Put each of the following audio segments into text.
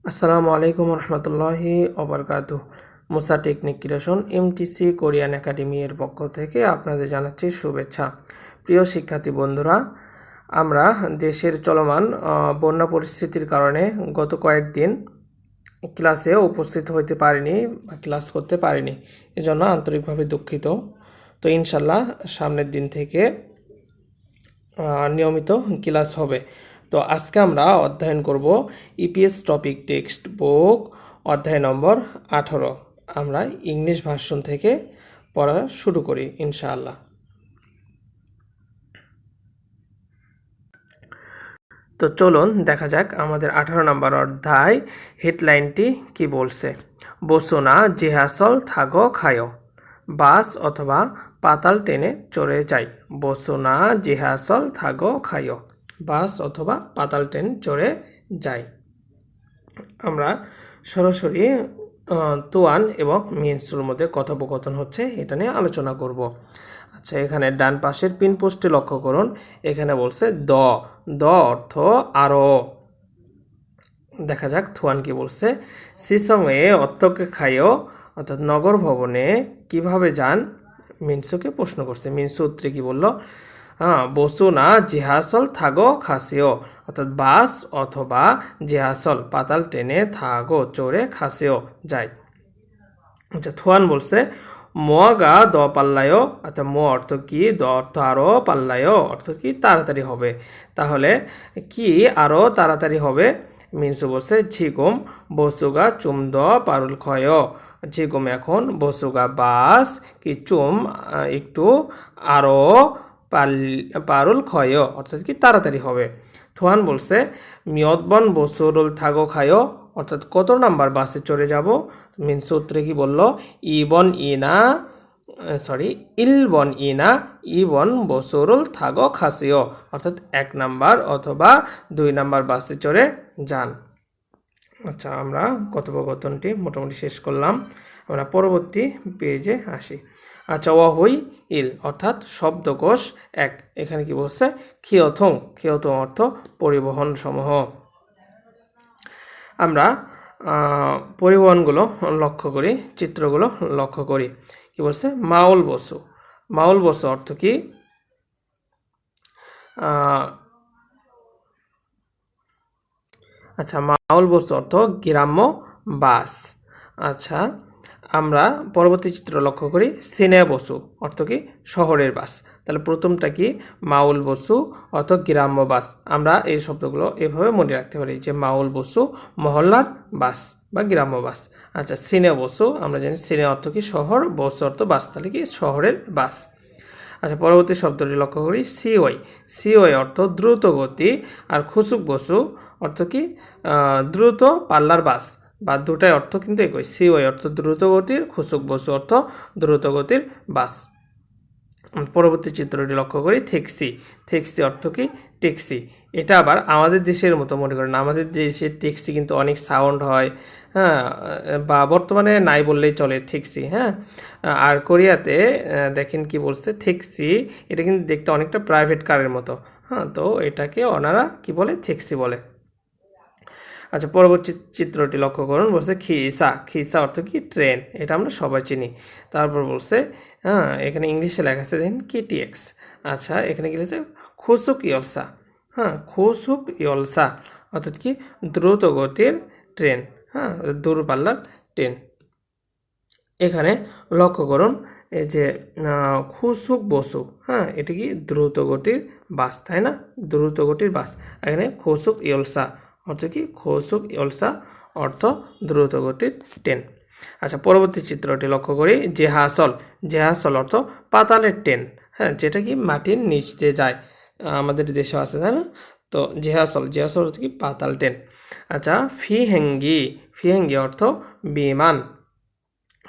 আসসালামু আলাইকুম রহমতুল্লাহি ওবরকাতুহ। Musa technique creation MTC Korean academy এর পক্ষ থেকে আপনাদের জানাচ্ছি শুভেচ্ছা। প্রিয় শিক্ষার্থী বন্ধুরা, আমরা দেশের চলমান বন্যা পরিস্থিতির কারণে গত কয়েকদিন ক্লাসে উপস্থিত হতে পারিনি বা ক্লাস করতে পারিনি, এজন্য আন্তরিকভাবে দুঃখিত। তো ইনশাল্লাহ সামনের দিন থেকে নিয়মিত ক্লাস হবে। তো আজকে আমরা অধ্যয়ন করব ইপিএস টপিক টেক্সট বুক অধ্যায় নম্বর 18। আমরা ইংলিশ ভার্সন থেকে পড়া শুরু করি ইনশাআল্লাহ। তো চলুন দেখা যাক আমাদের 18 নম্বর অধ্যায় হেডলাইনটি কি বলছে। বসুনা জিহাসল থাগো খায়ো, বাস অথবা পাতাল ট্রেনে চড়ে যাই। বসুনা জিহাসল থাগো খায়ো, বাস অথবা পাতাল ট্রেন চড়ে যাই। আমরা সরাসরি তুয়ান এবং মিনসুর মধ্যে কথোপকথন হচ্ছে এটা নিয়ে আলোচনা করব। আচ্ছা, এখানে ডান পাশের পিন পোস্টে লক্ষ্য করুন, এখানে বলছে দ দ অর্থ আরও। দেখা যাক থুয়ান কি বলছে। সিসংয়ে অর্থকে খাইও অর্থাৎ নগর ভবনে কিভাবে যান, মিনসুকে প্রশ্ন করছে। মিনসু উত্তরে কি বলল, বসুনা জিহাসল থাগো খাসিও অর্থাৎ বাস অথবা জিহাসল পাতাল ট্রেনে থাগো চড়ে খাসিও যায়। আচ্ছা, থুয়ান বলছে মোয়াগা দ পাল্লায়ও অর্থাৎ মো অর্থ কি, দ অর্থ আরও, পাল্লায়ও অর্থ কি তাড়াতাড়ি হবে। তাহলে কি আরও তাড়াতাড়ি হবে? মিনসু বলছে ঝিগুম বসুগা চুম দ পারুল ক্ষয়। ঝিগুম এখন, বসুগা বাস, কি চুম একটু, আরও পারুল ক্ষয় অর্থাৎ কি তাড়াতাড়ি হবে। থুয়ান বলছে মিয়তবন বসুরুল থাগো খায়ো অর্থাৎ কত নাম্বার বাসে চড়ে যাব। মিনসু উত্তরে কি বলল, ইলবন ইনা ইবন বসুরুল থাগো খাসিও অর্থাৎ 1 নাম্বার অথবা 2 নাম্বার বাসে চড়ে যান। আচ্ছা, আমরা কথোপকথনটি মোটামুটি শেষ করলাম। আমরা পরবর্তী পেজে আসি। আচ্ছা, ওয়াহুই ইল অর্থাৎ শব্দকোষ 1। এখানে কি বলছে, খিয়থং খিয়থং অর্থ পরিবহন সমূহ। আমরা পরিবহনগুলো লক্ষ্য করি, চিত্রগুলো লক্ষ্য করি। কি বলছে, মাউল বসু। মাউল বসু অর্থ কি, আচ্ছা মাউল বসু অর্থ গ্রাম্য বাস। আচ্ছা, আমরা পরবর্তী চিত্র লক্ষ্য করি। সিনে বসু অর্থ কি শহরের বাস। তাহলে প্রথমটা কি, মাউল বসু অর্থ গ্রাম্য বাস। আমরা এই শব্দগুলো এভাবে মনে রাখতে পারি যে মাউল বসু মহল্লার বাস বা গ্রাম্য বাস। আচ্ছা, সিনে বসু আমরা জানি সিনে অর্থ কি শহর, বসু অর্থ বাস, তাহলে কি শহরের বাস। আচ্ছা, পরবর্তী শব্দটি লক্ষ্য করি। সিওয়াই সিওয়াই অর্থ দ্রুত গতি, আর খুসুক বসু অর্থ কি দ্রুত পাল্লার বাস, বা দুটাই অর্থ কিন্তু একই। সিওয়াই অর্থ দ্রুত গতির, খুসুক বসু অর্থ দ্রুত গতির বাস। পরবর্তী চিত্রটি লক্ষ্য করি। থেক্সি থেক্সি অর্থ কি ট্যাক্সি। এটা আবার আমাদের দেশের মতো মনে করেন, আমাদের দেশের ট্যাক্সি কিন্তু অনেক সাউন্ড হয়, হ্যাঁ, বা বর্তমানে নাই বললেই চলে ট্যাক্সি। হ্যাঁ, আর কোরিয়াতে দেখেন কি বলছে, ট্যাক্সি এটা কিন্তু দেখতে অনেকটা প্রাইভেট কারের মতো। হ্যাঁ, তো এটাকে ওনারা কি বলে, ট্যাক্সি বলে। আচ্ছা, পরবর্তী চিত্রটি লক্ষ্য করুন। বলছে খিসা খিসা অর্থ কি ট্রেন, এটা আমরা সবাই চিনি। তারপর বলছে এখানে ইংলিশে লেখা আছে দেখেন কেটিএক্স। আচ্ছা, এখানে কি লিখেছে খুসুক ইয়লসা। হ্যাঁ, খুসুক ইয়লসা অর্থাৎ কি দ্রুত গতির ট্রেন, হ্যাঁ দূরপাল্লার ট্রেন। এখানে লক্ষ্য করুন এই যে খুসুক বসু, হ্যাঁ এটা কি দ্রুত গতির বাস, তাই না, দ্রুত গতির বাস। এখানে খুসুক ইয়লসা অর্থ কি খোসুক ইয়লসা অর্থ দ্রুত গতির ট্রেন। আচ্ছা, পরবর্তী চিত্রটি লক্ষ্য করি। জেহাসল জেহাসল অর্থ পাতালের ট্রেন, হ্যাঁ যেটা কি মাটির নিচ দিয়ে যায়, আমাদের দেশে আছে তাই না। তো জেহাসল জেহাসল অর্থ কি পাতাল ট্রেন। আচ্ছা, ফিহেঙ্গি ফিহেঙ্গি অর্থ বিমান।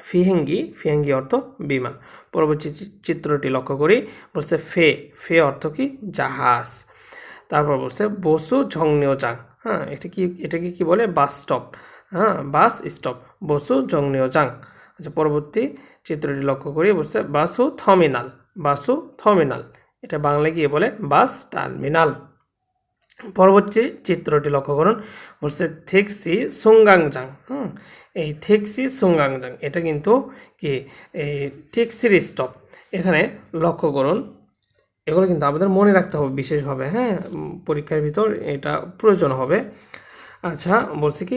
ফিহেঙ্গি ফিহেঙ্গি অর্থ বিমান। পরবর্তী চিত্রটি লক্ষ্য করি। বলছে ফে ফে অর্থ কি জাহাজ। তারপর বলছে বসু ঝংনিওজাং, হ্যাঁ এটাকে কি বলে, বাস স্টপ, হ্যাঁ বাস স্টপ, বসু ঝংনিওজাং। আচ্ছা, পরবর্তী চিত্রটি লক্ষ্য করি। বলছে বাসু থার্মিনাল বাসু থার্মিনাল, এটা বাংলায় গিয়ে বলে বাস টার্মিনাল। পরবর্তী চিত্রটি লক্ষ্য করুন, বলছে থেক্সি সুঙ্গাংজাং। এই থেক্সি সুঙ্গাংজাং এটা কিন্তু কি এই ট্যাক্সির স্টপ। এখানে লক্ষ্য করুন, এগুলো কিন্তু আমাদের মনে রাখতে হবে বিশেষভাবে, হ্যাঁ, পরীক্ষার ভিতর এটা প্রয়োজন হবে। আচ্ছা, বলছি কি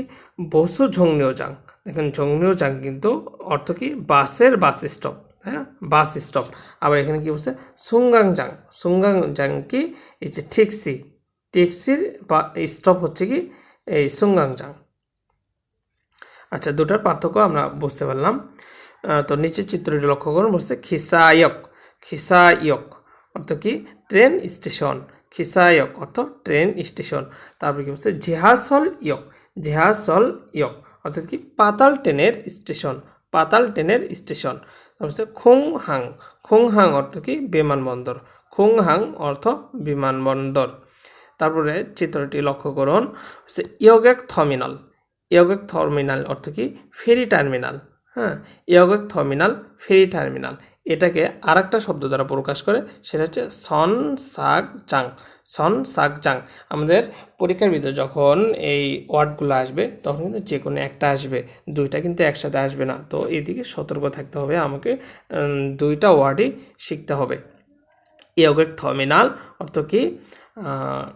বসু ঝংনিওজাং। দেখেন ঝংনিওজাং কিন্তু অর্থ কি বাসের বাস স্টপ, হ্যাঁ, বাস স্টপ। আবার এখানে কি বলছে সুঙ্গাংজাং। সুঙ্গাংজাং কি এই যে ট্যাক্সি, ট্যাক্সির বা স্টপ হচ্ছে কি এই সুঙ্গাংজাং। আচ্ছা, দুটার পার্থক্য আমরা বুঝতে পারলাম। তো নিচের চিত্রটি লক্ষ্য করুন, বলছে খিসায়ক। খিসায়ক অর্থ কি ট্রেন স্টেশন। খিসায়ক অর্থ ট্রেন স্টেশন। তারপরে কি বলছে জেহাসল ইয়ক। জেহাসল ইয়ক অর্থাৎ কি পাতাল ট্রেনের স্টেশন। পাতাল ট্রেনের স্টেশন। তারপর হচ্ছে খুংহাং। খুংহাং অর্থ কি বিমানবন্দর। খুংহাং অর্থ বিমানবন্দর। তারপরে চিত্রটি লক্ষ্য করুন, হচ্ছে ইয়গেক টার্মিনাল। ইয়গেক টার্মিনাল অর্থ কি ফেরি টার্মিনাল। হ্যাঁ, ইয়গেক টার্মিনাল ফেরি টার্মিনাল। এটাকে আর একটা শব্দ দ্বারা প্রকাশ করে, সেটা হচ্ছে সন সাক জাং। সন সাক জাং। আমাদের পরীক্ষার ভিতরে যখন এই ওয়ার্ডগুলো আসবে তখন কিন্তু যে কোনো একটা আসবে, দুইটা কিন্তু একসাথে আসবে না। তো এদিকে সতর্ক থাকতে হবে, আমাকে দুইটা ওয়ার্ডই শিখতে হবে। ইয়গেক টার্মিনাল অর্থ কি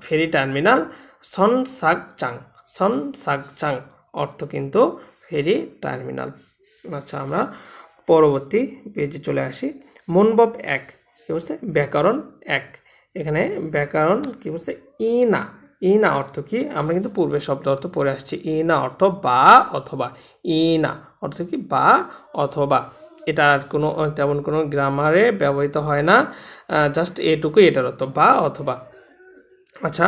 ফেরি টার্মিনাল। সন সাক চাং। সন সাক চাং অর্থ কিন্তু ফেরি টার্মিনাল। আচ্ছা, আমরা পরবর্তী পেজে চলে আসি। মনবব এক কি বলছে ব্যাকরণ এক। এখানে ব্যাকরণ কি বলছে ইনা। ইনা অর্থ কি আমরা কিন্তু পূর্বে শব্দ অর্থ পড়ে আসছি। ইনা অর্থ বা অথবা। ইনা অর্থ কি বা অথবা। এটা আর কোনো তেমন কোনো গ্রামারে ব্যবহৃত হয় না, জাস্ট এটুকুই এটার অর্থ বা অথবা। আচ্ছা,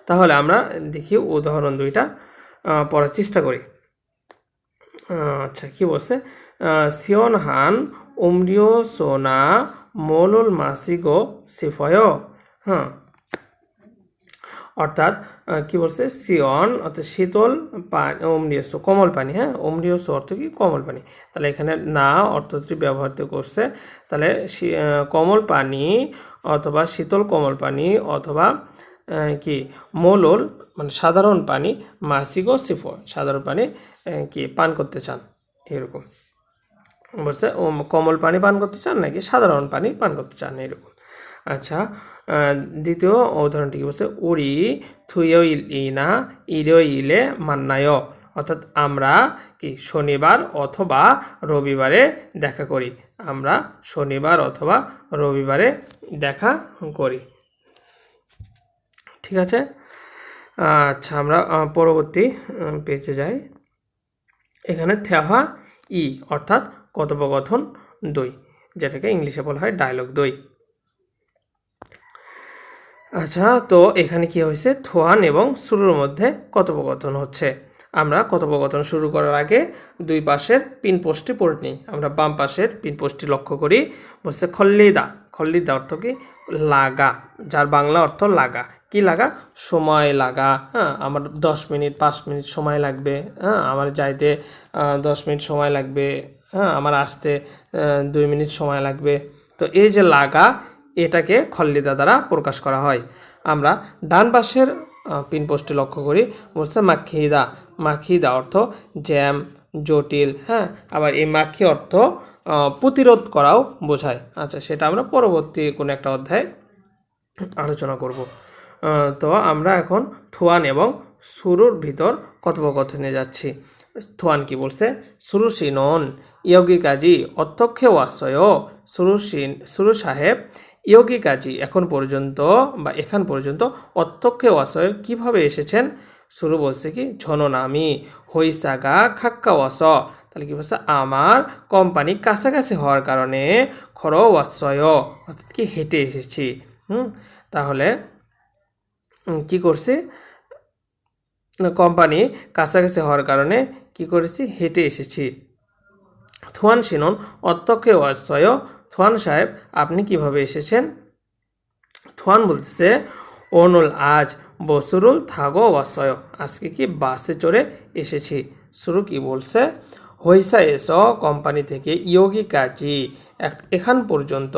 তাহলে আমরা দেখি উদাহরণ দুইটা পড়ার চেষ্টা করি। আচ্ছা, কি বলছে সিয়ন হান উমরিও সোনা মোলুল মাসিগো সিফয়। হ্যাঁ, অর্থাৎ কি বলছে সিয়ন অর্থাৎ শীতল পানি, অমৃয়স কোমল পানি। হ্যাঁ, অমৃয়স অর্থ কি কোমল পানি। তাহলে এখানে না অর্থটি ব্যবহৃত করছে। তাহলে কোমল পানি অথবা শীতল কোমল পানি অথবা কি মোলল মানে সাধারণ পানি, মাসিগো সিফো সাধারণ পানি কি পান করতে চান, এরকম বলছে। কোমল পানি পান করতে চান নাকি সাধারণ পানি পান করতে চান, এরকম। আচ্ছা, দ্বিতীয় উদাহরণটি কি বলছে উড়ি থুইও ইনা ইরেও ইলে মান্নায়। অর্থাৎ আমরা কি শনিবার অথবা রবিবারে দেখা করি। আমরা শনিবার অথবা রবিবারে দেখা করি। ঠিক আছে। আচ্ছা, আমরা পরবর্তী পেজে যাই। এখানে থেহা ই অর্থাৎ কথোপকথন দুই, যেটাকে ইংলিশে বলা হয় ডায়লগ দুই। আচ্ছা, তো এখানে কি হয়েছে থোয়ান এবং সুরুর মধ্যে কথোপকথন হচ্ছে। আমরা কথোপকথন শুরু করার আগে দুই পাশের পিন পোস্টটি পড়ে নিই। আমরা বাম পাশের পিন পোস্টটি লক্ষ্য করি, বলছে খল্লিদা। খল্লিদা অর্থ কি লাগা, যার বাংলা অর্থ লাগা। কি লাগা? সময় লাগা। হ্যাঁ, আমার 10 মিনিট 5 মিনিট সময় লাগবে। হ্যাঁ, আমার যাইতে 10 মিনিট সময় লাগবে। হ্যাঁ, আমার আসতে 2 মিনিট সময় লাগবে। তো এই যে লাগা, এটাকে খল্লিদা দ্বারা প্রকাশ করা হয়। আমরা ডান পাশের পিন পোস্টে লক্ষ্য করি, বলছে মাখিদা। মাখিদা অর্থ জ্যাম, জটিল। হ্যাঁ, আবার এই মাখি অর্থ প্রতিরোধ করাও বোঝায়। আচ্ছা, সেটা আমরা পরবর্তী কোনো একটা অধ্যায়ে আলোচনা করব। তো আমরা এখন থোয়ান এবং সুরুর ভিতর কথোপকথনে যাচ্ছি। থোয়ান কি বলছে সুরুসিনন ইয়োগী কাজী অধ্যক্ষে ওয়াসয়। সুরু সাহেব ইয়োগী কাজী এখন পর্যন্ত বা এখান পর্যন্ত অধ্যক্ষে ওয়াসয় কিভাবে এসেছেন। সুরু বলছে কি ঝননামি হইসাগা খাক্কা ওয়াস। তাহলে কি বলছে আমার কোম্পানি কাছাকাছি হওয়ার কারণে খর ওয়াসয় অর্থাৎ কি হেঁটে এসেছি। তাহলে কি করছি, কোম্পানি কাছাকাছি হওয়ার কারণে কি করেছি হেঁটে এসেছি। থোয়ান সিনন অত্যক্ষে ওয়াসয়। থোয়ান সাহেব আপনি কিভাবে এসেছেন। থোয়ান বলতেছে অনুল আজ বসুরুল থাগো ওয়াসয়, আজকে কি বাসে চড়ে এসেছি। শুরু কি বলছে হইসা এসো কোম্পানি থেকে ইয়োগী কাজী এখান পর্যন্ত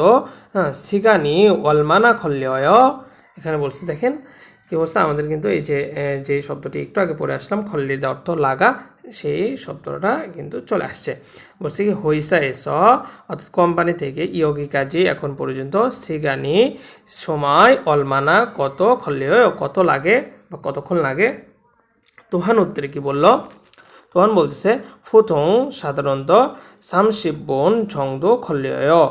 সিগানি ওয়ালমানা খল্লেয়। এখানে বলছে দেখেন কি বলছে আমাদের কিন্তু এই যে শব্দটি একটু আগে পড়ে আসলাম খল্লিদা অর্থ লাগা, সেই শব্দটা কিন্তু চলে আসছে। বলছে কি হইসা এস অর্থাৎ কোম্পানি থেকে ইয়োগি কাজী এখন পর্যন্ত সিগানি সময় অলমানা কত খল্লি কত লাগে বা কতক্ষণ লাগে। তোহান উত্তরে কি বলল? তোহান বলতেছে ফুথং সাধারণত 30분 정도 걸려요।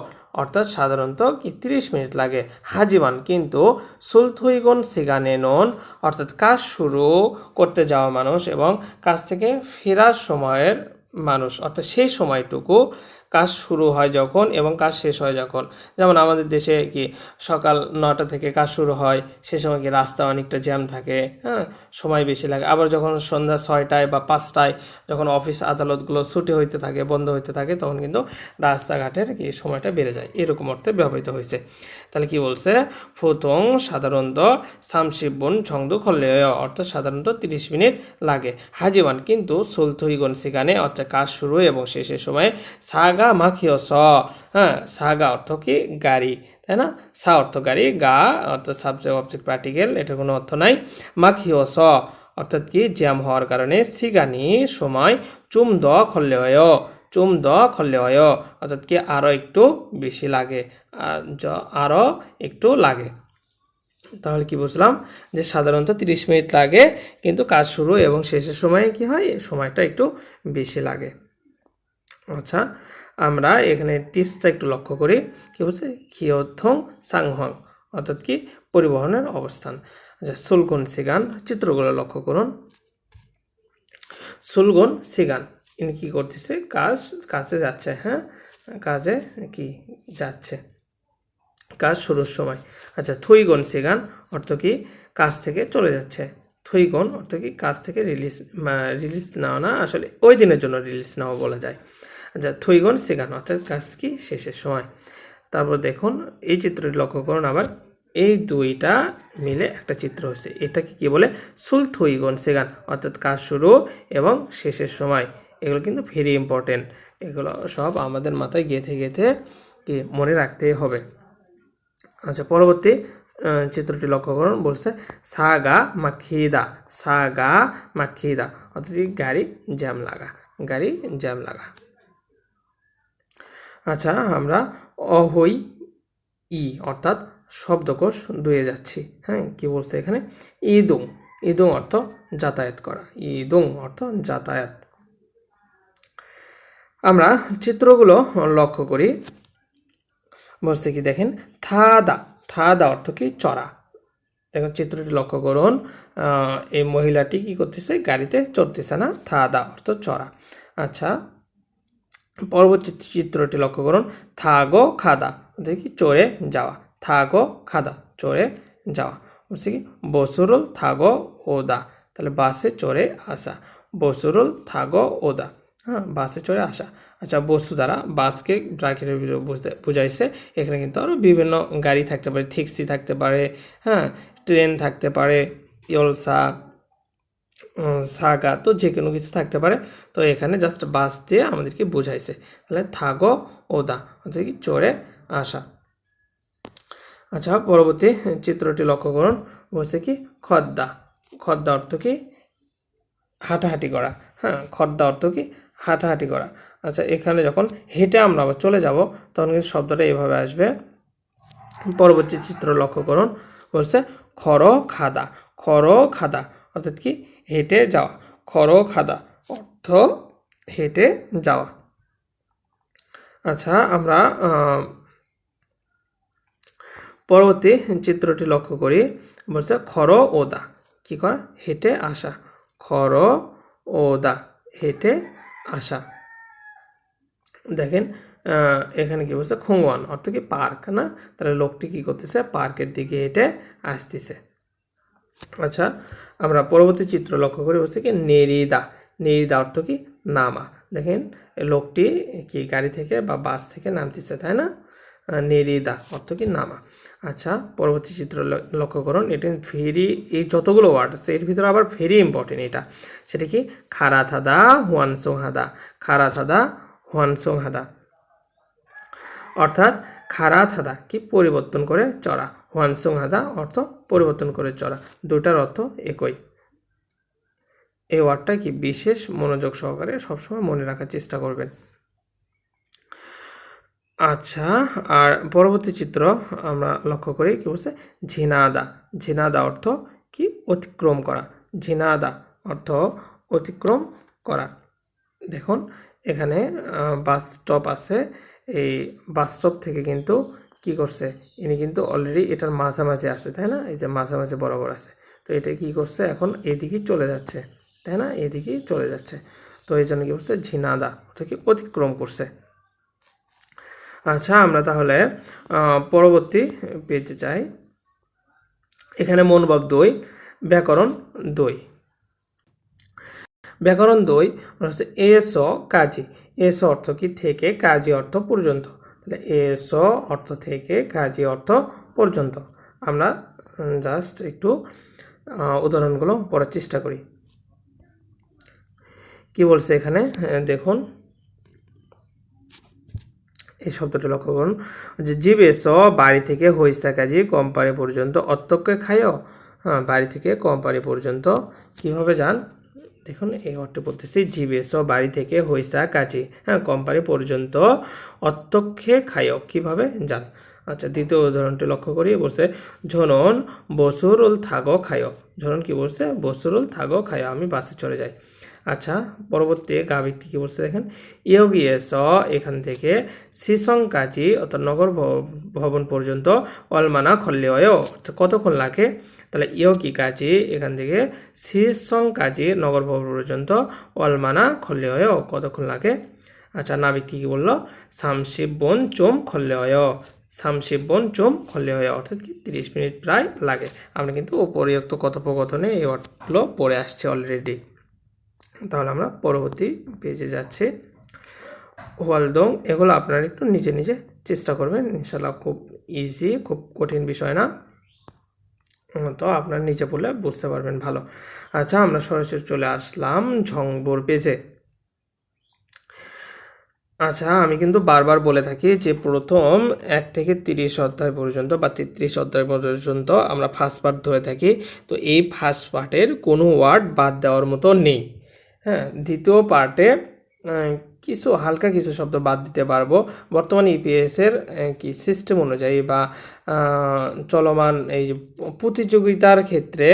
অর্থাৎ সাধারণত কি 30 মিনিট লাগে। হাজিমান কিন্তু সুলথুইগন সিগানেনন অর্থাৎ কাজ শুরু করতে যাওয়া মানুষ এবং কাজ থেকে ফেরার সময়ের মানুষ, অর্থাৎ সেই সময়টুকু কাজ শুরু হয় যখন এবং কাজ শেষ হয় যখন। যেমন আমাদের দেশে কি সকাল 9টা থেকে কাজ শুরু হয়, সে সময় কি রাস্তা অনেকটা জ্যাম থাকে, হ্যাঁ, সময় বেশি লাগে। আবার যখন সন্ধ্যা 6টায় বা 5টায় যখন অফিস আদালতগুলো ছুটি হইতে থাকে, বন্ধ হইতে থাকে, তখন কিন্তু রাস্তাঘাটের কি সময়টা বেড়ে যায়, এরকম অর্থে ব্যবহৃত হয়েছে। তাহলে কি বলছে? ফুথং সাধারণত 30분 정도 걸려요। অর্থাৎ সাধারণত 30 মিনিট লাগে। হাজিমান কিন্তু সুলথুইগন সিগানে অর্থাৎ কাজ শুরু এবং শেষের সময় সাগা মাখিয়স, হ্যাঁ, সাগা অর্থ কি গাড়ি, তাই না? সা অর্থ গাড়ি, গা অর্থাৎ সাবজেক্ট অবজেক্ট পার্টিকেল, এটার কোনো অর্থ নাই। মাখিয়স অর্থাৎ কি জ্যাম হওয়ার কারণে সিগানি সময় চুম দ খল্লে হয়, চুম দ খল্লে হয় অর্থাৎ কি আরও একটু বেশি লাগে, আরও একটু লাগে। তাহলে কি বুঝলাম? যে সাধারণত 30 মিনিট লাগে, কিন্তু কাজ শুরু এবং শেষের সময় কি হয়, সময়টা একটু বেশি লাগে। আচ্ছা, আমরা এখানে টিপসটা একটু লক্ষ্য করি। কি বলছে? খিওথং সাংহং অর্থাৎ কি পরিবহনের অবস্থান। আচ্ছা, সুলগুন সিগান চিত্রগুলো লক্ষ্য করুন। সুলগুন সিগান ইনি কি করতেছে? কাজে যাচ্ছে, হ্যাঁ, কাজে কি যাচ্ছে, কাজ শুরুর সময়। আচ্ছা, থুইগন সিগান অর্থ কি কাজ থেকে চলে যাচ্ছে। থুইগন অর্থ কি কাজ থেকে রিলিজ নেওয়া না, আসলে ওই দিনের জন্য রিলিজ নেওয়া বলা যায়। আচ্ছা, থুইগন সিগান অর্থাৎ কাজ কি শেষের সময়। তারপর দেখুন এই চিত্রটি লক্ষ্য করুন, আবার এই দুইটা মিলে একটা চিত্র হচ্ছে। এটাকে কি বলে? সুল থুইগন সিগান অর্থাৎ কাজ শুরু এবং শেষের সময়। এগুলো কিন্তু ভেরি ইম্পর্টেন্ট, এগুলো সব আমাদের মাথায় গেঁথে গেঁথে কি মনে রাখতে হবে। আচ্ছা, পরবর্তী চিত্রটি লক্ষ্য করুন। বলছে সাগা মাখিদা, সাগা মাখিদা অর্থাৎ গাড়ি জ্যাম লাগা, গাড়ি জ্যাম লাগা। আচ্ছা, আমরা অহই ই অর্থাৎ শব্দকোষ দুয়ে যাচ্ছি। হ্যাঁ, কি বলছে এখানে? ইদুং, ইদুং অর্থ যাতায়াত করা, ইদুং অর্থ যাতায়াত। আমরা চিত্রগুলো লক্ষ্য করি। বলছে কি দেখেন, থাদা, থাদা অর্থ কি চড়া। দেখুন চিত্রটি লক্ষ্য করুন, এই মহিলাটি কি করতেছে? গাড়িতে চড়তেছে না, থাদা অর্থ চড়া। আচ্ছা, পরবর্তী চিত্রটি লক্ষ্য করুন, থাগো খাদা দেখি চড়ে যাওয়া, থাগো খাদা চড়ে যাওয়া। বলছে কি বসুরুল থাগো ওদা, তাহলে বাসে চড়ে আসা, বসুরুল থাগো ওদা, হ্যাঁ, বাসে চড়ে আসা। আচ্ছা, বস্তু দ্বারা বাসকে ব্র্যাকেটের ভিতরে বুঝাইছে। এখানে কিন্তু আরও বিভিন্ন গাড়ি থাকতে পারে, ট্যাক্সি থাকতে পারে, হ্যাঁ, ট্রেন থাকতে পারে, ইলসা, সাগা, তো যে কোনো কিছু থাকতে পারে। তো এখানে জাস্ট বাস দিয়ে আমাদেরকে বোঝাইছে। তাহলে থাগো ওদা অর্থাৎ কি চড়ে আসা। আচ্ছা, পরবর্তী চিত্রটি লক্ষ্য করুন। বলছে কি খদ্দা, খদ্দা অর্থ কি হাঁটাহাঁটি করা, হ্যাঁ, খদ্দা অর্থ কি হাঁটাহাঁটি করা। আচ্ছা, এখানে যখন হেঁটে আমরা আবার চলে যাব তখন কিন্তু শব্দটা এভাবে আসবে। পরবর্তী চিত্র লক্ষ্য করুন। বলছে খর খাদা, খর খাদা অর্থাৎ কি হেঁটে যাওয়া, খর খাদা অর্থ হেঁটে যাওয়া। আচ্ছা, আমরা পরবর্তী চিত্রটি লক্ষ্য করি। বলছে খর ওদা, কি করা? হেঁটে আসা, খর ওদা হেঁটে আসা। দেখেন এখানে কি বলছে? খুংওয়ান অর্থ কি পার্ক, না? তাহলে লোকটি কি করতেছে? পার্কের দিকে হেঁটে আসতেছে। আচ্ছা, আমরা পরবর্তী চিত্র লক্ষ্য করি। হচ্ছে কি নেরিদা, নেরিদা অর্থ কি নামা। দেখেন লোকটি কি গাড়ি থেকে বা বাস থেকে নামতেছে, তাই না? নেরিদা অর্থ কি নামা। আচ্ছা, পরবর্তী চিত্র লক্ষ্য করুন। এটা ভেরি, এই যতগুলো ওয়ার্ড আছে এর ভিতরে আবার ভেরি ইম্পর্টেন্ট এটা। সেটা কি খারাথাদা হুয়ানসং হাদা, খারাথাদা হুয়ানসং হাদা অর্থাৎ খারাথাদা কি পরিবর্তন করে চড়া, হোয়ানসুং হাদা অর্থ পরিবর্তন করে চলা, দুটার অর্থ একই। এই ওয়ার্ডটা কি বিশেষ মনোযোগ সহকারে সবসময় মনে রাখার চেষ্টা করবেন। আচ্ছা, আর পরবর্তী চিত্র আমরা লক্ষ্য করি কি বলছে, ঝিনাদা। ঝিনাদা অর্থ কি অতিক্রম করা, ঝিনাদা অর্থ অতিক্রম করা। দেখুন এখানে বাস স্টপ আছে, এই বাস স্টপ থেকে কিন্তু কি করছে, ইনি কিন্তু অলরেডি এটার মাঝামাঝি আসছে, তাই না, এই যে মাঝামাঝি বরাবর আছে, তো এটা কি করছে এখন এইদিকেই চলে যাচ্ছে, তাই না, এইদিকেই চলে যাচ্ছে, তো এই জন্য কি করছে ঝিনাদা অর্থাৎ কি অতিক্রম করছে। আচ্ছা, আমরা তাহলে পরবর্তী পেজে যাই। এখানে মনোভাব 2, ব্যাকরণ 2। ব্যাকরণ 2 হচ্ছে এস কাজী। এস অর্থ কি থেকে, কাজী অর্থ পর্যন্ত, তাহলে এস অর্থ থেকে, কাজী অর্থ পর্যন্ত। আমরা জাস্ট একটু উদাহরণগুলো পড়ার চেষ্টা করি। কি বলছে এখানে দেখুন, এই শব্দটা লক্ষ্য করুন যে জীবেশ বাড়ি থেকে হইসা কাজী কোম্পানি পর্যন্ত অত্যক্ষে খায়ও। হ্যাঁ, বাড়ি থেকে কোম্পানি পর্যন্ত কিভাবে যান দেখুন, এই অর্থে বলতেছি জীবেশ বাড়ি থেকে হইসা কাজী, হ্যাঁ, কোম্পানি পর্যন্ত অত্যক্ষে খায়ও কিভাবে যান। আচ্ছা, দ্বিতীয় উদাহরণটি লক্ষ্য করি, বলছে ঝনন বসুরুল থাগো খায়ও। ঝনন কি বলছে, বসুরুল থাগো খায়ও, আমি বাসে চলে যাই। আচ্ছা, পরবর্তী গাভিত্তি কি বলছে দেখেন, ইয়োগিয়েস এখান থেকে সিসং কাজী অর্থাৎ নগর ভবন পর্যন্ত অলমানা খল্লেয় কতক্ষণ লাগে, তাহলে ইয়োগি কাজী এখান থেকে সিসং কাজী নগর ভবন পর্যন্ত অলমানা খল্লেয় কতক্ষণ লাগে। আচ্ছা, নাবিক কি বললো, 30분 좀 걸려요। 30분 좀 걸려요 অর্থাৎ কি 30 মিনিট প্রায় লাগে। আমরা কিন্তু উপরিউক্ত কথোপকথনে এই অর্থগুলো পড়ে আসছে অলরেডি। তাহলে আমরা পরবর্তী পেজে যাচ্ছি। ওয়ালদং, এগুলো আপনারা একটু নিজে নিজে চেষ্টা করবেন, ইনশাল্লাহ খুব ইজি, খুব কঠিন বিষয় না, তো আপনারা নিজে বলে বুঝতে পারবেন ভালো। আচ্ছা, আমরা সরাসরি চলে আসলাম ঝংবোর পেজে। আচ্ছা, আমি কিন্তু বারবার বলে থাকি যে প্রথম 1 থেকে 30 অধ্যায় পর্যন্ত বা 33 অধ্যায় পর্যন্ত আমরা ফার্স্ট পার্ট ধরে থাকি, তো এই ফার্স্ট পার্টের কোনো ওয়ার্ড বাদ দেওয়ার মতো নেই। হ্যাঁ, দ্বিতীয় পার্টে কিছু হালকা কিছু শব্দ বাদ দিতে পারবো, বর্তমানে ইপিএসের কি সিস্টেম অনুযায়ী বা চলমান এই প্রতিযোগিতার ক্ষেত্রে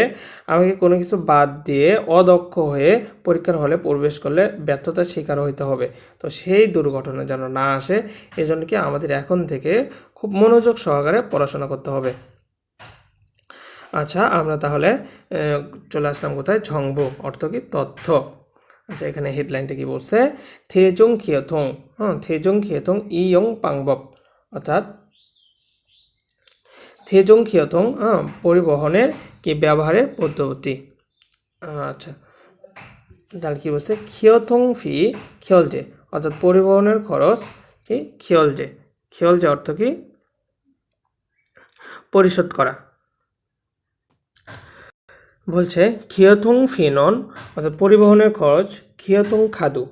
আমাকে কোনো কিছু বাদ দিয়ে অদক্ষ হয়ে পরীক্ষার হলে প্রবেশ করলে ব্যর্থতার শিকার হইতে হবে। তো সেই দুর্ঘটনা যেন না আসে, এজন্য কি আমাদের এখন থেকে খুব মনোযোগ সহকারে পড়াশোনা করতে হবে। আচ্ছা, আমরা তাহলে চলে আসলাম কোথায়, ঝংবো অর্থ কি তথ্য। আচ্ছা, এখানে হেডলাইনটা কি বলছে, থেজং খিয়থং, হ্যাঁ, থেজং খিয়থং ইয়ং পাংবব অর্থাৎ থেজং খিয়থং পরিবহনের কি ব্যবহারের পদ্ধতি। আচ্ছা, তাহলে কি বলছে, খিয়থং ফি খিয়লজে অর্থাৎ পরিবহনের খরচ কি খিয়লজে। খিয়লজে অর্থ কি পরিশোধ করা। বলছে খিয়থং ফিনন অর্থাৎ পরিবহনের খরচ, খিয়থং খাদু,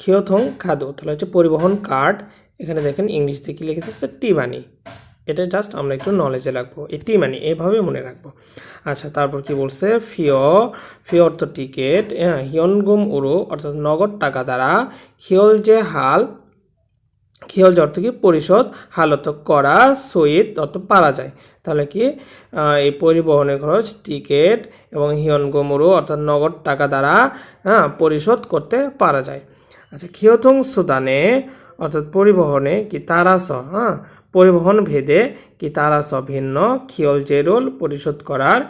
খিয়থং খাদু তাহলে হচ্ছে পরিবহন কার্ড। এখানে দেখেন ইংলিশ থেকে লিখেছে টি মানি, এটা জাস্ট আমরা একটু নলেজে রাখবো, এই টি মানি এইভাবে মনে রাখবো। আচ্ছা, তারপর কি বলছে, ফিও, ফিও অর্থ টিকিট, হিয়নগুম উরু অর্থাৎ নগদ টাকা দ্বারা, খিয়ল যে হাল, খিয়ল যে অর্থ কি পরিশোধ, হাল অর্থ করা, সহিত অর্থ পারা যায়। তাহলে কি এই পরিবহনের খরচ টিকিট এবং হিয়নগুমুরু অর্থাৎ নগদ টাকা দ্বারা পরিশোধ করতে পারা যায়। আচ্ছা, খিয়থং সুদানে অর্থাৎ পরিবহনে কি তারাস, পরিবহন ভেদে কি তারাস ভিন্ন, খিয়ল জেরুল পরিশোধ করার,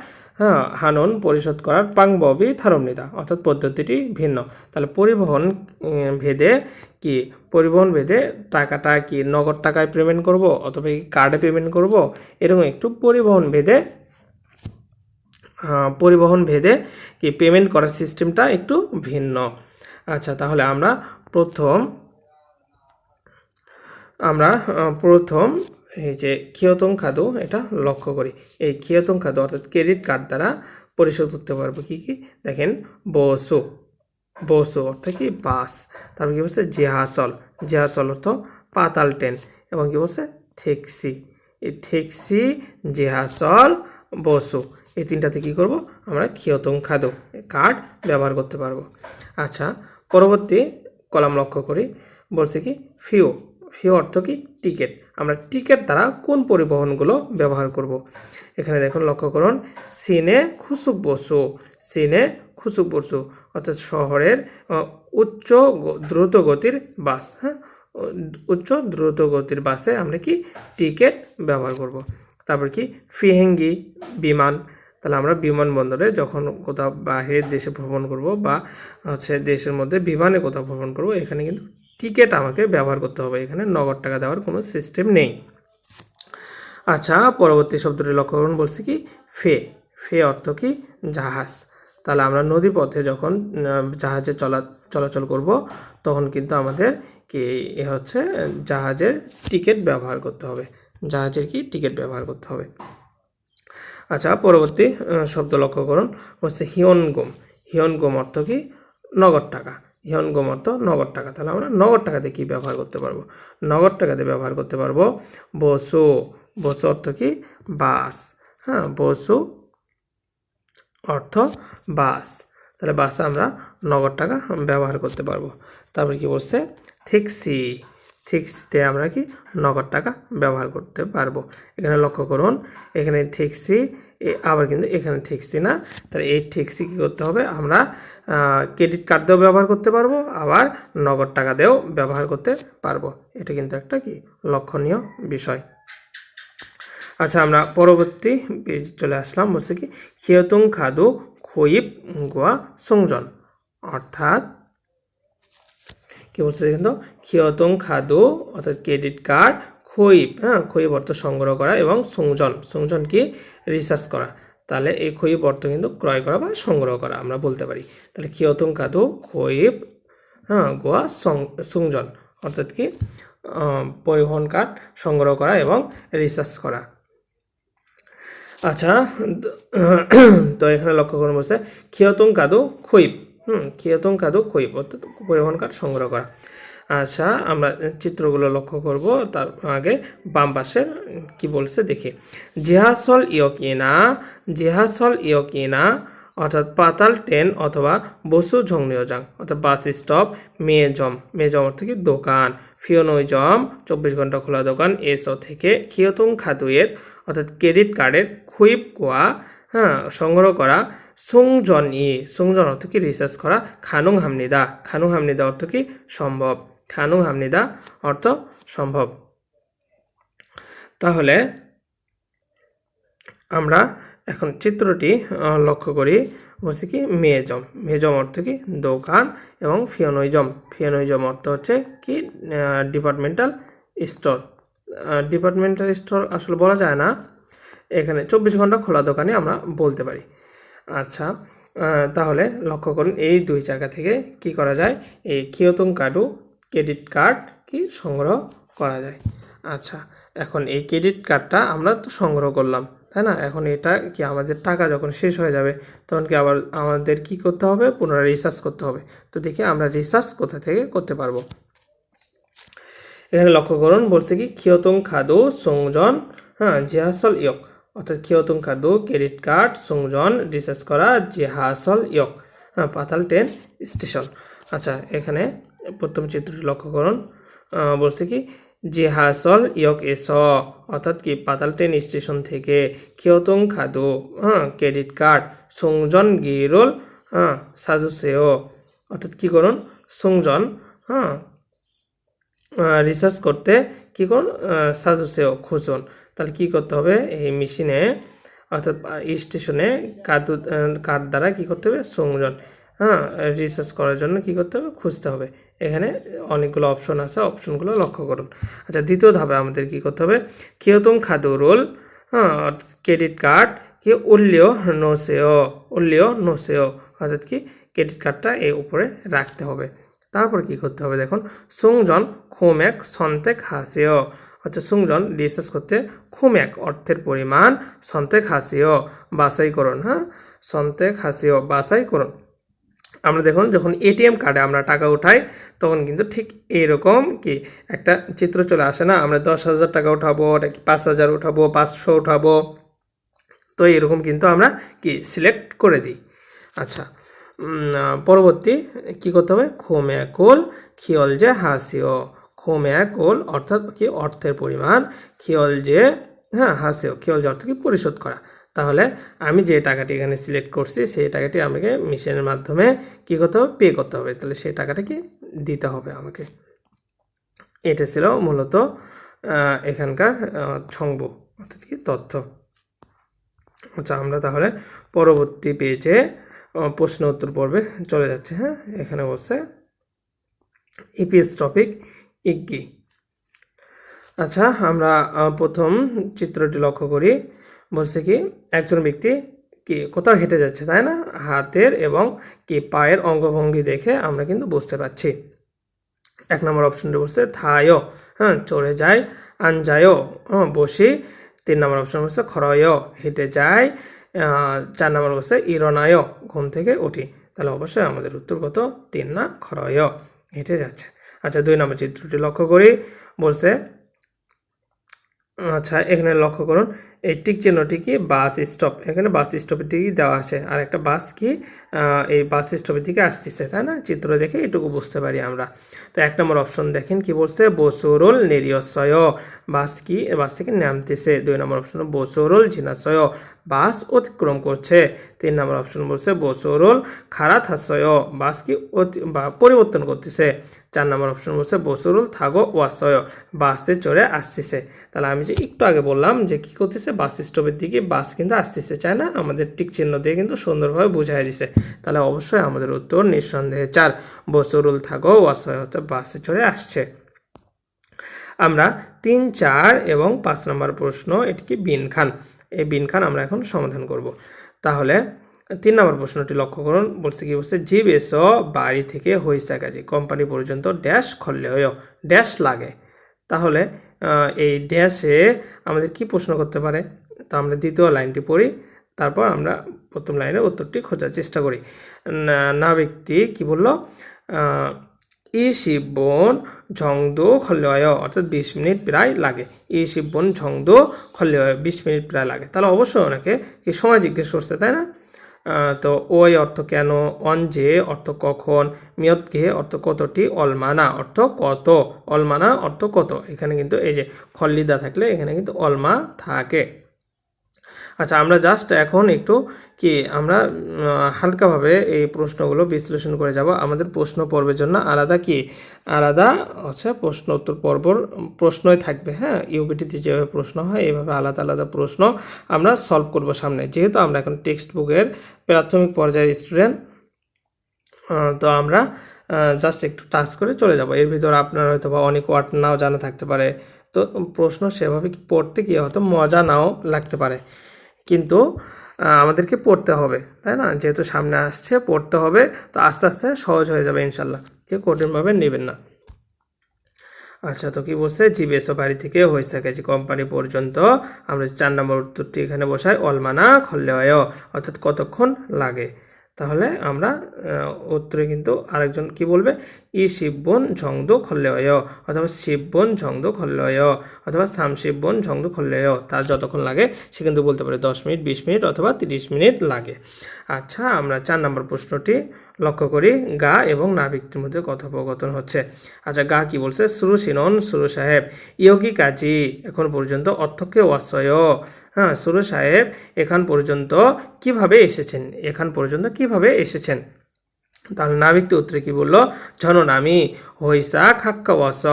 হানুন পরিশোধ করার, পাংববি থারমনিদা অর্থাৎ পদ্ধতিটি ভিন্ন। তাহলে পরিবহন ভেদে কি, পরিবহন ভেদে টাকাটা কি নগদ টাকায় পেমেন্ট করব অথবা কি কার্ডে পেমেন্ট করব, এরকম একটু পরিবহন ভেদে কি পেমেন্ট করার সিস্টেমটা একটু ভিন্ন। আচ্ছা, তাহলে আমরা প্রথম এই যে খিয়তং খাদু এটা লক্ষ্য করি। এই খিয়তং খাদু অর্থাৎ ক্রেডিট কার্ড দ্বারা পরিশোধ করতে পারবো কি কি, দেখেন বসু, বসু অর্থ কি বাস, তারপর কি বলছে জেহাসল, জেহাসল অর্থ পাতাল ট্রেন, এবং কি বলছে ট্যাক্সি, এই থেক্সি জিহাসল বসু এই তিনটাতে কী করব আমরা খিয়তং খাদো কার্ড ব্যবহার করতে পারবো। আচ্ছা, পরবর্তী কলাম লক্ষ্য করি, বলছে কি ফিও। ফিও অর্থ কি টিকিট। আমরা টিকিট দ্বারা কোন পরিবহনগুলো ব্যবহার করব। এখানে দেখুন, লক্ষ্য করুন, সিনে খুসুক বসু, সিনে খুসুক বসু অর্থাৎ শহরের উচ্চ দ্রুত গতির বাস। হ্যাঁ, উচ্চ দ্রুত গতির বাসে আমরা কি টিকিট ব্যবহার করব। তারপর কি ফিহেঙ্গি বিমান। তাহলে আমরা বিমানবন্দরে যখন কোথাও বাহিরের দেশে ভ্রমণ করব বা হচ্ছে দেশের মধ্যে বিমানে কোথাও ভ্রমণ করব, এখানে কিন্তু টিকিট আমাকে ব্যবহার করতে হবে, এখানে নগদ টাকা দেওয়ার কোনো সিস্টেম নেই। আচ্ছা, পরবর্তী শব্দটি লক্ষ্য করুন, বলছি কি ফে। ফে অর্থ কি জাহাজ। তাহলে আমরা নদীপথে যখন জাহাজে চলাচল করব তখন কিন্তু আমাদের কি হচ্ছে জাহাজের টিকিট ব্যবহার করতে হবে, জাহাজের কি টিকিট ব্যবহার করতে হবে। আচ্ছা, পরবর্তী শব্দ লক্ষ্য করুন, হচ্ছে হিয়নগম। হিয়নগম অর্থ কি নগদ টাকা। হিয়নগম অর্থ নগদ টাকা। তাহলে আমরা নগদ টাকাতে কি ব্যবহার করতে পারবো, নগদ টাকাতে ব্যবহার করতে পারবো বসু। বসু অর্থ কি বাস। হ্যাঁ, বসু অর্থ বাস। তাহলে বাসে আমরা নগদ টাকা ব্যবহার করতে পারবো। তারপরে কি বলছে থেক্সি। থেক্সিতে আমরা কি নগদ টাকা ব্যবহার করতে পারবো। এখানে লক্ষ্য করুন, এখানে থেক্সি, আবার কিন্তু এখানে থেক্সি না। তাহলে এই থেক্সি কী করতে হবে, আমরা ক্রেডিট কার্ড দিয়েও ব্যবহার করতে পারবো, আবার নগদ টাকা দিয়েও ব্যবহার করতে পারবো। এটা কিন্তু একটা কি লক্ষণীয় বিষয়। আচ্ছা, আমরা পরবর্তী পেজ চলে আসলাম, বলছে কি খিয়তুং খাদু খইপ গোয়া সংজন। অর্থাৎ কি বলছে কিন্তু খিয়তুং খাদু অর্থাৎ ক্রেডিট কার্ড, খইপ। হ্যাঁ, খইপ অর্থ সংগ্রহ করা এবং সংজন। সংজন কি রিসার্চ করা। তাহলে এই খইপ অর্থ কিন্তু ক্রয় করা বা সংগ্রহ করা আমরা বলতে পারি। তাহলে খিয়তুং খাদু খইপ গোয়া সংজন অর্থাৎ কি পরিবহন কার্ড সংগ্রহ করা এবং রিসার্চ করা। আচ্ছা, তো এখানে লক্ষ্য করুন, বলছে খিয়তুং কাদু খইপ। খিয়তুং কাদু খইপ অর্থাৎ পরিবহন কার্ড সংগ্রহ করা। আচ্ছা, আমরা চিত্রগুলো লক্ষ্য করব, তার আগে বাম পাশের কি বলছে দেখি। জিহাসল ইয়কিনা। জিহাসল ইয়কিনা অর্থাৎ পাতাল ট্রেন অথবা বসু ঝংনিয়জাং অর্থাৎ বাস স্টপ। মেজম। মেজম অর্থ কি দোকান। ফিওনইজম 24 ঘন্টা খোলা দোকান। এসো থেকে খিয়তুং খাদুয়ের অর্থাৎ ক্রেডিট কার্ডের খুইপ গোয়া সংগ্রহ করা। সুংজন ই। সুংজন অর্থ কি রিসার্চ করা। খানুং হামনিদা। খানুং হামনিদা অর্থ কি সম্ভব। খানুং হামনিদা অর্থ সম্ভব। তাহলে আমরা এখন চিত্রটি লক্ষ্য করি, বলছি কি মেজম। মেজম অর্থ কি দোকান এবং ফিওনইজম। ফিওনইজম অর্থ হচ্ছে কি ডিপার্টমেন্টাল স্টোর। ডিপার্টমেন্টাল স্টোর আসলে বলা যায় না, এখানে 24 ঘন্টা খোলা দোকানে আমরা বলতে পারি। আচ্ছা, তাহলে লক্ষ্য করুন, এই দুই জায়গা থেকে কি করা যায়, এই খিয়তুং কার্ডু ক্রেডিট কার্ড কি সংগ্রহ করা যায়। আচ্ছা, এখন এই ক্রেডিট কার্ডটা আমরা তো সংগ্রহ করলাম, তাই না? এখন এটা কি আমাদের টাকা যখন শেষ হয়ে যাবে তখন কি আবার আমাদের কি করতে হবে, পুনরায় রিসার্চ করতে হবে। তো দেখি আমরা রিসার্চ কোথা থেকে করতে পারবো। এখানে লক্ষ্য করুন, বলছে কি খিয়তুং খাদু সংজন জিহাসল ইয়ক অর্থাৎ খিয়তুং খাদু ক্রেডিট কার্ড সংজন রিসার্চ করা জিহাসল ইয়ক পাতাল ট্রেন স্টেশন। আচ্ছা, এখানে প্রথম চিত্রটি লক্ষ্য করুন, বলছে কি জিহাসল ইয়ক এস অর্থাৎ কি পাতাল ট্রেন স্টেশন থেকে খিয়তুং খাদু ক্রেডিট কার্ড সংজন গিরোল সাজুসেও অর্থাৎ কি করুন সংজন রিসার্চ করতে কি করুন সাজুসেও খুঁজুন। তাহলে কি করতে হবে, এই মেশিনে অর্থাৎ স্টেশনে কার্ড দ্বারা কি করতে হবে সংজন রিসার্চ করার জন্য কি করতে হবে, খুঁজতে হবে। এখানে অনেকগুলো অপশন আছে, অপশনগুলো লক্ষ্য করুন। আচ্ছা, দ্বিতীয় ধাপে আমাদের কি করতে হবে, খিয়তুং খাদু রোল ক্রেডিট কার্ড কি উল্লিও নোসেও অর্থাৎ কি ক্রেডিট কার্ডটা এই উপরে রাখতে হবে। তারপর কি করতে হবে দেখুন, সুংজন খুমেক সন্তেক হাসেও অর্থাৎ সুংজন রিসার্চ করতে খুমেক অর্থের পরিমাণ সন্তেক হাসেও বাছাই করুন। সন্তেক হাসেও বাছাই করুন। আমরা দেখুন যখন এটিএম কার্ডে আমরা টাকা উঠাই তখন কিন্তু ঠিক এরকম কি একটা চিত্র চলে আসে না, আমরা 10,000 টাকা উঠাবো, নাকি 5,000 উঠাবো, 500 উঠাবো, তো এরকম কিন্তু আমরা কি সিলেক্ট করে দিই। আচ্ছা, পরবর্তী কি করতে হবে, খোমেয়াকুল খিয়ল যে হাসিও, খোমেয়াকুল অর্থাৎ কি অর্থের পরিমাণ, খিয়ল যে হ্যাঁ হাসিও, খিয়ল যে অর্থ কি পরিশোধ করা। তাহলে আমি যে টাকাটি এখানে সিলেক্ট করছি সেই টাকাটি আমাকে মেশিনের মাধ্যমে কি করতে হবে, পে করতে হবে, তাহলে সেই টাকাটা কি দিতে হবে আমাকে। এটা ছিল মূলত এখানকার ছংব অর্থাৎ কি তথ্য। আচ্ছা, আমরা তাহলে পরবর্তী পেজে প্রশ্ন উত্তর পর্বে চলে যাচ্ছে। হ্যাঁ, এখানে বলছে ইপিএস টপিক ইগ্গি। আচ্ছা, আমরা প্রথম চিত্রটি লক্ষ্য করি। বলছে কি একজন ব্যক্তি কি কোথাও হেঁটে যাচ্ছে, তাই না? হাতের এবং কি পায়ের অঙ্গভঙ্গি দেখে আমরা কিন্তু বুঝতে পারছি। 1 নম্বর অপশনটি বলছে থায়ো, হ্যাঁ চড়ে যায়, আনজায়ও বসি। 3 নম্বর অপশন বলছে খরয়ও হেঁটে যায়। 4 নম্বর বলছে ইরনায়ও ঘুম থেকে উঠি। তাহলে অবশ্যই আমাদের উত্তর কত, 3 না খরয়ও হেঁটে যাচ্ছে। আচ্ছা, 2 নম্বর চিত্রটি লক্ষ্য করি। বলছে আচ্ছা এখানে লক্ষ্য করুন এই টিক চিহ্নটি কি বাস স্টপ, এখানে বাস স্টপের দিকে দেওয়া আছে, আর একটা বাস কি এই বাস স্টপের দিকে আসতেছে, তাই না? চিত্র দেখে এটুকু বুঝতে পারি আমরা। তো 1 নম্বর অপশন দেখেন কি বলছে, বসুরুল নিরিয়সয় বাস কি বাস থেকে নামতেছে। 2 নম্বর অপশন বসুরুল ঝিনাসয় বাস অতিক্রম করছে। 3 নম্বর অপশন বলছে বসুরুল খারাত হাসয় বাস কি পরিবর্তন করতেছে। 4 নম্বর অপশন বলছে বসুরুল থাগো ওয়াসয় বাসে চড়ে আসতেছে। তাহলে আমি যে একটু আগে বললাম যে কি করতেছে, বাস স্টপের দিকে বাস কিন্তু আসতেছে, চায় না? আমাদের টিক চিহ্ন দিয়ে কিন্তু সুন্দরভাবে বুঝাই দিছে। তাহলে অবশ্যই আমাদের উত্তর নিঃসন্দেহে 4 বসুরুল থাগো ওয়াসয় হচ্ছে বাসে চড়ে আসছে। আমরা 3, 4 এবং 5 নম্বর প্রশ্ন এটি কি বিনখান, এই বিনখান আমরা এখন সমাধান করব। তাহলে 3 নম্বর প্রশ্নটি লক্ষ্য করুন। বলছে কি বলছে জীব এসো বাড়ি থেকে হইসা কাজে কোম্পানি পর্যন্ত ড্যাশ খরলে হয় ড্যাশ লাগে। তাহলে এই ড্যাশে আমাদের কি প্রশ্ন করতে পারে, তো আমরা দ্বিতীয় লাইনটি পড়ি, তারপর আমরা প্রথম লাইনের উত্তরটি খোঁজার চেষ্টা করি। না ব্যক্তি কি বলল, 20분 정도 걸려요 অর্থাৎ 20 মিনিট প্রায় লাগে। 20분 정도 걸려요 20 মিনিট প্রায় লাগে। তাহলে অবশ্যই ওনাকে কি সময় জিজ্ঞেস করছে, তাই না? তো ওই অর্থ কেন, অনজে অর্থ কখন, মিয়তকে অর্থ কতটি, অলমানা অর্থ কত, অলমানা অর্থ কত। এখানে কিন্তু এই যে খল্লিদা থাকলে এখানে কিন্তু অলমা থাকে। আচ্ছা, আমরা জাস্ট এখন একটু কি আমরা হালকাভাবে এই প্রশ্নগুলো বিশ্লেষণ করে যাব। আমাদের প্রশ্ন পর্বের জন্য আলাদা কি আলাদা হচ্ছে প্রশ্ন উত্তর প্রশ্নই থাকবে। হ্যাঁ, ইউপিটিতে যেভাবে প্রশ্ন হয় এইভাবে আলাদা আলাদা প্রশ্ন আমরা সলভ করব সামনে, যেহেতু আমরা এখন টেক্সট বুকের প্রাথমিক পর্যায়ের স্টুডেন্ট। তো আমরা জাস্ট একটু টাচ করে চলে যাব। এর ভিতর আপনার হয়তো বা অনেক ওয়ার্ড নাও জানা থাকতে পারে, তো প্রশ্ন সেভাবে পড়তে গিয়ে হয়তো মজা নাও লাগতে পারে, কিন্তু আমাদেরকে পড়তে হবে, তাই না? যেহেতু সামনে আসছে পড়তে হবে, তো আস্তে আস্তে সহজ হয়ে যাবে ইনশাল্লাহ, কেউ কঠিনভাবে নেবেন না। আচ্ছা, তো কি বলছে জিবেসো বাড়ি থেকে হয়েছে গেছে কোম্পানি পর্যন্ত, আমরা 4 নম্বর উত্তরটি এখানে বসাই অলমানা খল্লে হয় অর্থাৎ কতক্ষণ লাগে। তাহলে আমরা উত্তরে কিন্তু আরেকজন কি বলবে, 20분 정도 걸려요 অথবা 10분 정도 걸려요 অথবা 30분 정도 걸려요, তার যতক্ষণ লাগে সে কিন্তু বলতে পারে 10 মিনিট, 20 মিনিট অথবা 30 মিনিট লাগে। আচ্ছা, আমরা 4 নম্বর প্রশ্নটি লক্ষ্য করি। গা এবং না ব্যক্তির মধ্যে কথোপকথন হচ্ছে। আচ্ছা, গা কি বলছে, সুরু সিনন সুরু সাহেব ইয়োগি কাজী এখন পর্যন্ত অর্থকে ওয়াসয়, হ্যাঁ সুরু সাহেব এখান পর্যন্ত কিভাবে এসেছেন, এখান পর্যন্ত কিভাবে এসেছেন। তাহলে না ব্যক্তি উত্তরে কি বললো, ঝনন আমি হইসা খাক্কা ওয়াস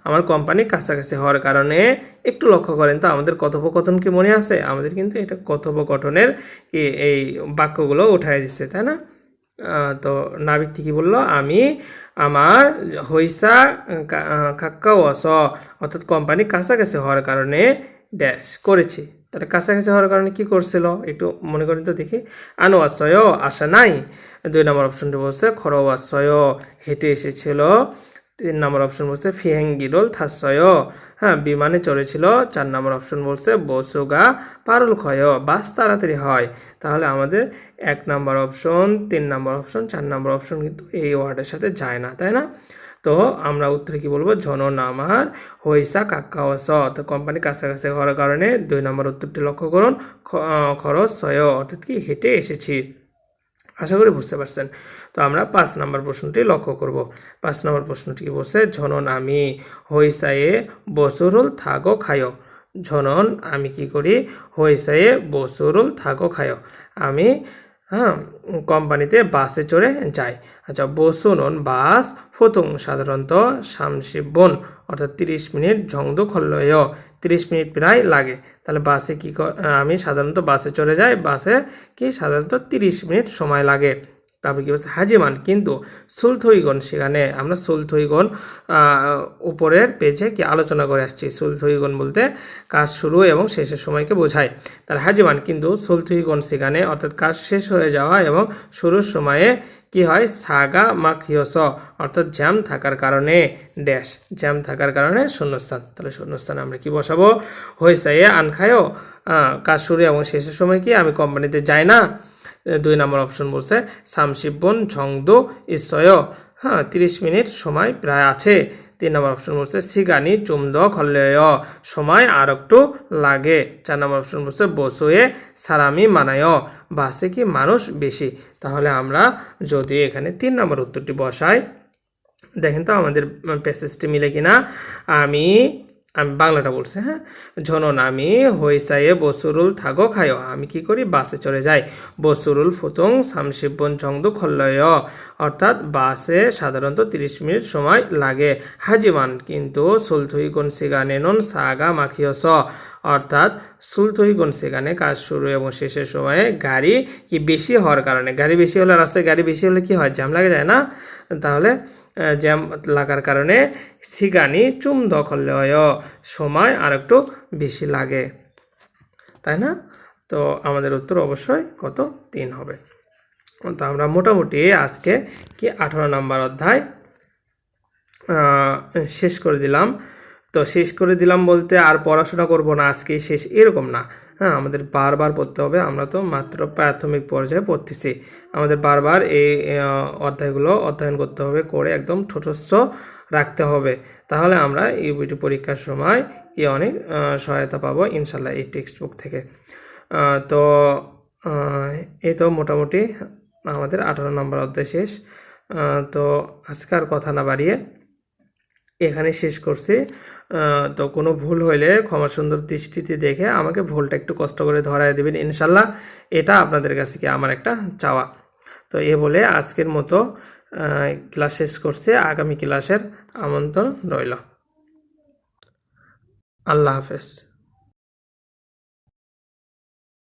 আমার কোম্পানি কাছাকাছি হওয়ার কারণে। একটু লক্ষ্য করেন তো আমাদের কথোপকথন কি মনে আছে, আমাদের কিন্তু এটা কথোপকথনের এই বাক্যগুলো উঠাই দিচ্ছে, তাই না? তো না ব্যক্তি কি বললো, আমি আমার হইসা খাক্কা ওয়াস অর্থাৎ কোম্পানি কাছাকাছি হওয়ার কারণে ড্যাশ করেছি। তাহলে কাছাকাছি হওয়ার কারণে কি করছিল একটু মনে করেন তো দেখি। আনো আশ্রয় আশা নাই। 2 নম্বর অপশনটি বলছে খরো আশ্রয় হেঁটে এসেছিল। 3 নম্বর অপশন বলছে ফিহেঙ্গিরোল থাসয়, হ্যাঁ বিমানে চড়েছিল। 4 নম্বর অপশন বলছে বসুগা পারুল ক্ষয়, বাস তাড়াতাড়ি হয়। তাহলে আমাদের 1 নম্বর অপশন, 3 নম্বর অপশন, 4 নম্বর অপশন কিন্তু এই ওয়ার্ডের সাথে যায় না, তাই না? তো আমরা উত্তরে কি বলবো, ঝননামার হইসা কাক্কাওয়াস। তো কোম্পানি কাছাকাছি হওয়ার কারণে 2 নম্বর উত্তরটি লক্ষ্য করুন, খরচ সয় অর্থাৎ কি হেঁটে এসেছি। আশা করি বুঝতে পারছেন। তো আমরা 5 নম্বর প্রশ্নটি লক্ষ্য করব। 5 নম্বর প্রশ্নটি কি বলছে, ঝনন আমি হইসায়ে বসুরুল থাগো খায়। ঝনন আমি কি করি, হইসায়ে বসুরুল থাগো খায়, আমি কোম্পানিতে বাসে চড়ে যাই। আচ্ছা, বসুনন বাস ফতুং সাধারণত সামশিবন অর্থাৎ 30 মিনিট ঝংদু খল্লয়, 30 মিনিট প্রায় লাগে। তাহলে বাসে কি আমি সাধারণত বাসে চড়ে যাই, বাসে কি সাধারণত 30 মিনিট সময় লাগে। তারপর কি বলছে, হাজিমান কিন্তু সুলথইগণ, সেখানে আমরা সুলথইগণ উপরের পেজে কি আলোচনা করে আসছি। সুলথইগণ বলতে কাজ শুরু এবং শেষের সময়কে বোঝায়। তাহলে হাজিমান কিন্তু সুলথইগণ সেখানে অর্থাৎ কাজ শেষ হয়ে যাওয়া এবং শুরুর সময়ে কি হয়, সাগা মাখিয়স অর্থাৎ জ্যাম থাকার কারণে ড্যাশ, জ্যাম থাকার কারণে শূন্যস্থান। তাহলে শূন্যস্থানে আমরা কি বসাবো, হইসাইয়ে আনখায়ও, কাজ শুরু এবং শেষের সময় কি আমি কোম্পানিতে যাই না। 2 নম্বর অপশন বলছে সামশিবন ঝংদো ইসয়, 30 মিনিট সময় প্রায় আছে। 3 নম্বর অপশন বলছে সিগানি চুমদ খল্লয়, সময় আর একটু লাগে। 4 নম্বর অপশন বলছে বসুয়ে সারামি মানায়, বাসে কি মানুষ বেশি। তাহলে আমরা যদি এখানে 3 নম্বর উত্তরটি বসাই, দেখেন তো আমাদের প্যাসেজটি মিলে কিনা। আমি বাংলাটা বলছে, হ্যাঁ, ঝনন আমি হইসাইয়ে বসুরুল থাগো খায়, আমি কি করি, বাসে চড়ে যাই। বসুরুল ফুতুং সামশিবন ঝংদু খল্লয়, অর্থাৎ বাসে সাধারণত 30 মিনিট সময় লাগে। হাজিমান কিন্তু সুলথুইগন সিগানেনন সাগা মাখিয়স, অর্থাৎ সুলথুইগন সেখানে কাজ শুরু এবং শেষের সময়ে গাড়ি কি বেশি হওয়ার কারণে, গাড়ি বেশি হলে রাস্তায় গাড়ি বেশি হলে কি হয়, জ্যাম লাগে যায় না। তাহলে জ্যাম লাগার কারণে সিগানি চুম দখলয়, সময় আর একটু বেশি লাগে, তাই না? তো আমাদের উত্তর অবশ্যই কত, 3 হবে। তো আমরা মোটামুটি আজকে কি 18 নম্বর অধ্যায় শেষ করে দিলাম। তো শেষ করে দিলাম বলতে আর পড়াশোনা করব না আজকেই শেষ, এরকম না। হ্যাঁ, আমাদের বারবার পড়তে হবে। আমরা তো মাত্র প্রাথমিক পর্যায়ে পড়তেছি, আমাদের বারবার এই অধ্যায়গুলো অধ্যয়ন করতে হবে, করে একদম ঠোঁটস্থ রাখতে হবে। তাহলে আমরা ইউবিটি পরীক্ষার সময় কি অনেক সহায়তা পাবো ইনশাল্লাহ এই টেক্সট বুক থেকে। তো এই তো মোটামুটি আমাদের 18 নম্বর অধ্যায় শেষ। তো আজকে আর কথা না বাড়িয়ে এখানে শেষ করছি। তো কোনো ভুল হইলে ক্ষমা সুন্দর দৃষ্টিতে দেখে আমাকে ভুলটা একটু কষ্ট করে ধরায় দেবেন ইনশাল্লাহ, এটা আপনাদের কাছে কি আমার একটা চাওয়া। তো এ বলে আজকের মতো ক্লাস শেষ করছে, আগামী ক্লাসের আমন্ত্রণ রইল। আল্লাহ হাফেজ।